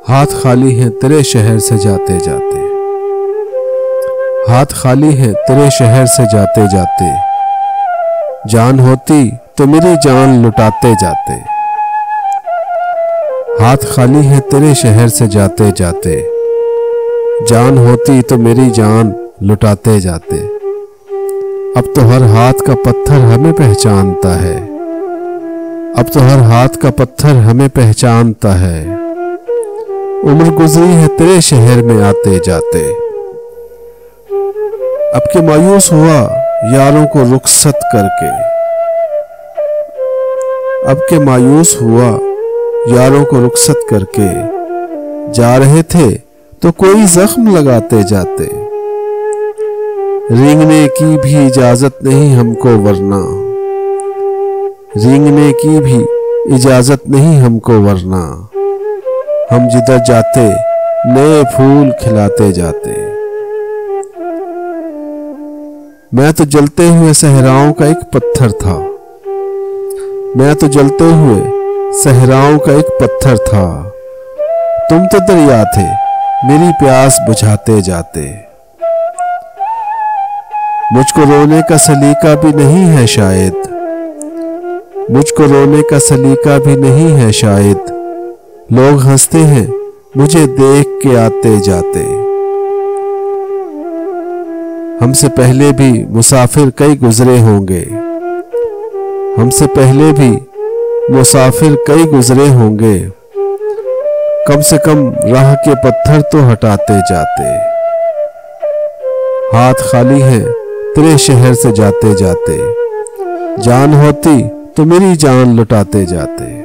हाथ खाली हैं तेरे शहर से जाते जाते, हाथ खाली हैं तेरे शहर से जाते जाते, जान होती तो मेरी जान लुटाते जाते। हाथ खाली हैं तेरे शहर से जाते जाते, जान होती तो मेरी जान लुटाते जाते। अब तो हर हाथ का पत्थर हमें पहचानता है, अब तो हर हाथ का पत्थर हमें पहचानता है। उम्र गुजरी है तेरे शहर में आते जाते, अब के मायूस हुआ यारों को रुखसत करके, अब के मायूस हुआ यारों को रुखसत करके। जा रहे थे तो कोई जख्म लगाते जाते, रेंगने की भी इजाजत नहीं हमको वरना, रेंगने की भी इजाजत नहीं हमको वरना। हम जिधर जाते नए फूल खिलाते जाते। मैं तो जलते हुए सहराओं का एक पत्थर था, मैं तो जलते हुए सहराओं का एक पत्थर था। तुम तो दरिया थे मेरी प्यास बुझाते जाते। मुझको रोने का सलीका भी नहीं है शायद, मुझको रोने का सलीका भी नहीं है शायद। लोग हंसते हैं मुझे देख के आते जाते। हमसे पहले भी मुसाफिर कई गुजरे होंगे, हमसे पहले भी मुसाफिर कई गुजरे होंगे। कम से कम राह के पत्थर तो हटाते जाते। हाथ खाली है तेरे शहर से जाते जाते, जान होती तो मेरी जान लुटाते जाते।